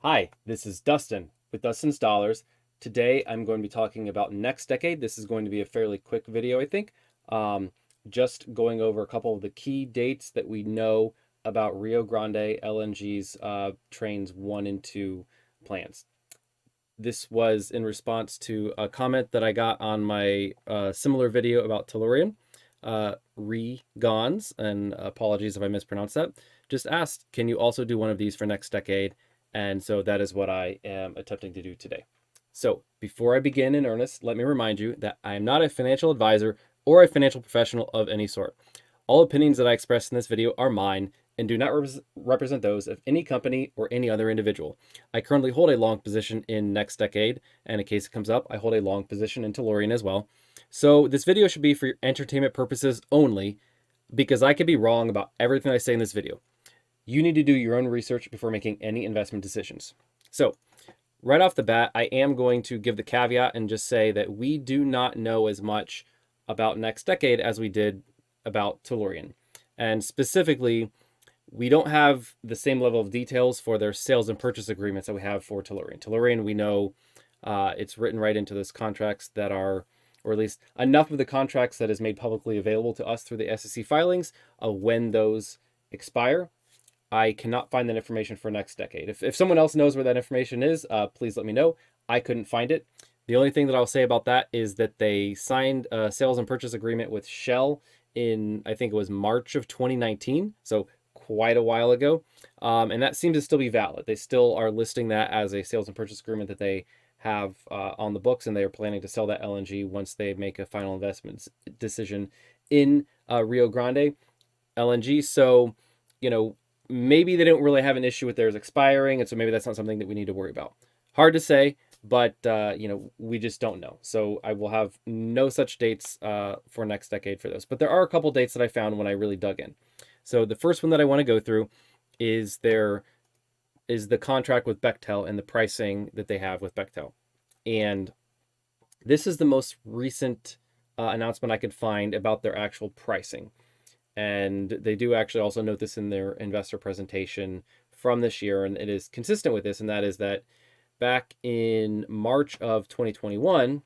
Hi, this is Dustin with Dustin's Dollars. Today I'm going to be talking about NextDecade. This is going to be a fairly quick video, I think. Um, just going over a couple of the key dates that we know about Rio Grande LNG's trains 1 and 2 plans. This was in response to a comment that I got on my similar video about Tellurian. Regons, and apologies if I mispronounced that, just asked, can you also do one of these for NextDecade? And so that is what I am attempting to do today. So before I begin in earnest, let me remind you that I am not a financial advisor or a financial professional of any sort. All opinions that I express in this video are mine and do not represent those of any company or any other individual. I currently hold a long position in NextDecade, and in case it comes up, I hold a long position in Tellurian as well. So this video should be for your entertainment purposes only, because I could be wrong about everything I say in this video. You need to do your own research before making any investment decisions. So right off the bat, I am going to give the caveat and just say that we do not know as much about NextDecade as we did about Tellurian. And specifically, we don't have the same level of details for their sales and purchase agreements that we have for Tellurian. Tellurian, we know it's written right into those contracts that are, or at least enough of the contracts that is made publicly available to us through the SEC filings of when those expire. I cannot find that information for NextDecade. If someone else knows where that information is, please let me know. I couldn't find it. The only thing that I'll say about that is that they signed a sales and purchase agreement with Shell in, I think it was March of 2019, so quite a while ago. And that seems to still be valid. They still are listing that as a sales and purchase agreement that they have on the books, and they are planning to sell that LNG once they make a final investment decision in Rio Grande LNG. So, maybe they don't really have an issue with theirs expiring, and so maybe that's not something that we need to worry about. Hard to say, but we just don't know. So I will have no such dates for NextDecade for those. But there are a couple dates that I found when I really dug in. So the first one that I want to go through is the contract with Bechtel and the pricing that they have with Bechtel. And this is the most recent announcement I could find about their actual pricing. And they do actually also note this in their investor presentation from this year, and it is consistent with this, and that is that back in March of 2021,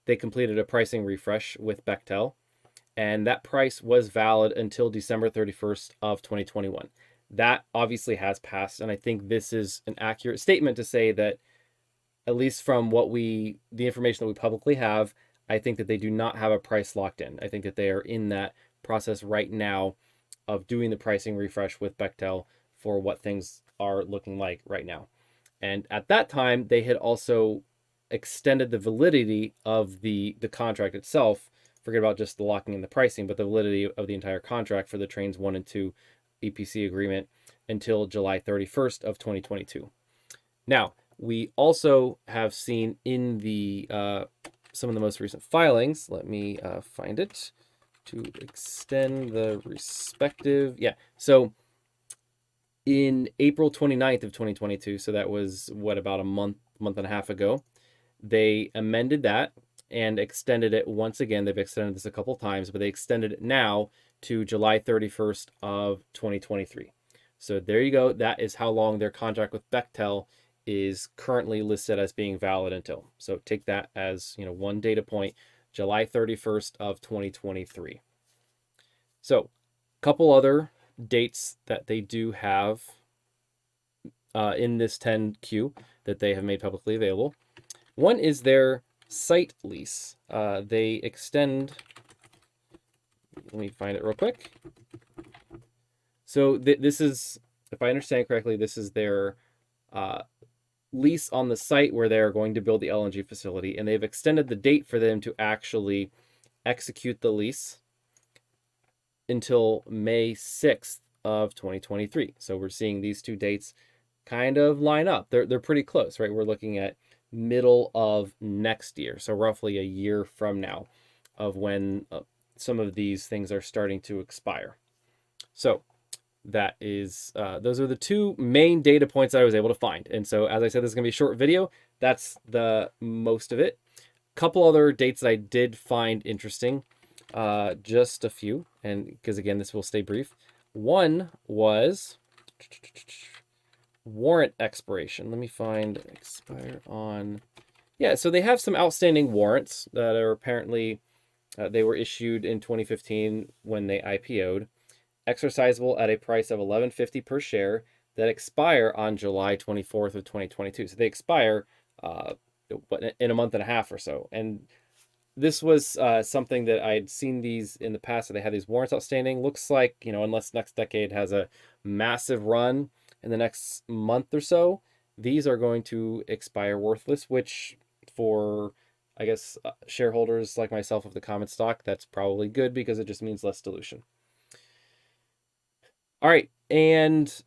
they completed a pricing refresh with Bechtel, and that price was valid until December 31st of 2021. That obviously has passed, and I think this is an accurate statement to say that, at least from the information that we publicly have, I think that they do not have a price locked in. I think that they are in that process right now of doing the pricing refresh with Bechtel for what things are looking like right now. And at that time, they had also extended the validity of the contract itself. Forget about just the locking in the pricing, but the validity of the entire contract for the trains 1 and 2 EPC agreement until July 31st of 2022. Now, we also have seen in the some of the most recent filings, let me find it, to extend the respective, so in April 29th of 2022, so that was about a month and a half ago, they amended that and extended it once again. They've extended this a couple times, but they extended it now to July 31st of 2023. So there you go. That is how long their contract with Bechtel is currently listed as being valid until. So take that as, one data point, July 31st of 2023. So a couple other dates that they do have in this 10Q that they have made publicly available. One is their site lease. They extend, let me find it real quick. So this is, if I understand correctly, this is their lease on the site where they're going to build the LNG facility, and they've extended the date for them to actually execute the lease until May 6th of 2023. So we're seeing these two dates kind of line up. They're pretty close, right? We're looking at middle of next year, so roughly a year from now of when some of these things are starting to expire. So that is, those are the two main data points that I was able to find. And so, as I said, this is going to be a short video. That's the most of it. A couple other dates that I did find interesting, just a few, and because again, this will stay brief. One was warrant expiration. Let me find expire on. Yeah, so they have some outstanding warrants that are apparently they were issued in 2015 when they IPO'd, exercisable at a price of $11.50 per share that expire on July 24th of 2022. So they expire in a month and a half or so. And this was something that I'd seen these in the past. So they had these warrants outstanding. Looks like, unless NextDecade has a massive run in the next month or so, these are going to expire worthless, which for, I guess, shareholders like myself of the common stock, that's probably good because it just means less dilution. All right, and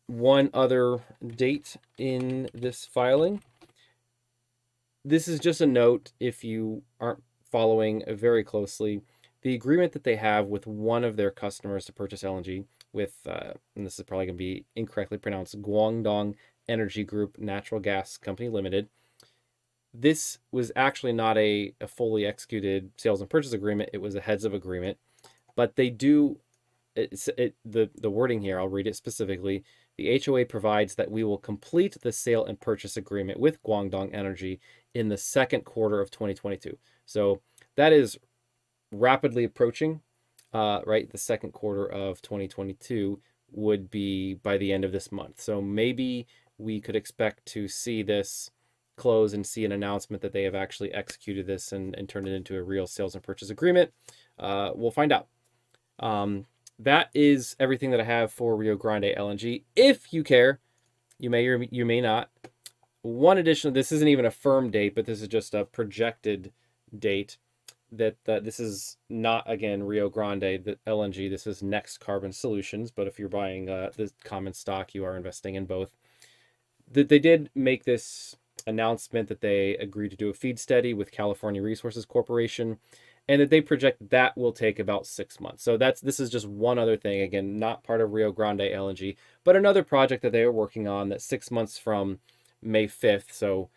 one other date in this filing. This is just a note if you aren't following very closely. The agreement that they have with one of their customers to purchase LNG with, and this is probably going to be incorrectly pronounced, Guangdong Energy Group Natural Gas Company Limited. This was actually not a fully executed sales and purchase agreement. It was a heads of agreement, but they do. The wording here, I'll read it specifically. The HOA provides that we will complete the sale and purchase agreement with Guangdong Energy in the second quarter of 2022. So that is rapidly approaching, right? The second quarter of 2022 would be by the end of this month. So maybe we could expect to see this close and see an announcement that they have actually executed this and turned it into a real sales and purchase agreement. We'll find out. That is everything that I have for Rio Grande LNG. If you care, you may or you may not. One additional, this isn't even a firm date, but this is just a projected date that this is not, again, Rio Grande the LNG. This is Next Carbon Solutions. But if you're buying the common stock, you are investing in both. That they did make this announcement that they agreed to do a feed study with California Resources Corporation, and that they project that will take about 6 months. So this is just one other thing, again, not part of Rio Grande LNG, but another project that they are working on that 6 months from May 5th, so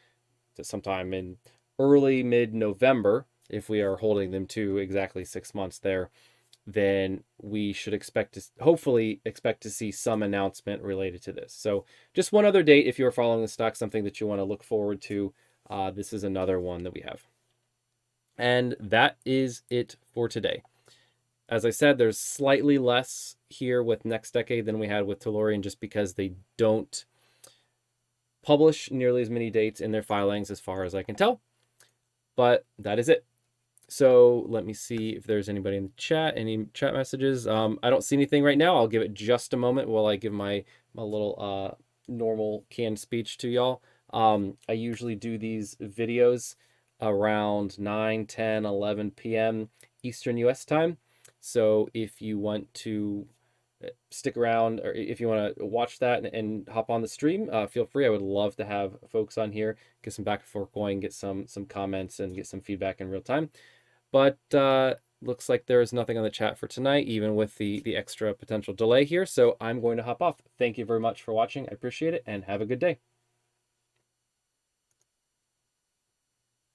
sometime in early mid-November, if we are holding them to exactly 6 months there, then we should hopefully expect to see some announcement related to this. So just one other date, if you're following the stock, something that you want to look forward to, this is another one that we have. And that is it for today. As I said, there's slightly less here with NextDecade than we had with Tellurian, just because they don't publish nearly as many dates in their filings as far as I can tell. But that is it. So let me see if there's anybody in the chat, any chat messages. I don't see anything right now. I'll give it just a moment while I give my little normal canned speech to y'all. I usually do these videos around 9, 10, 11 p.m. Eastern US time. So if you want to stick around, or if you want to watch that and hop on the stream, feel free. I would love to have folks on here, get some back and forth going, get some comments and get some feedback in real time. But looks like there is nothing on the chat for tonight, even with the extra potential delay here. So I'm going to hop off. Thank you very much for watching. I appreciate it, and have a good day.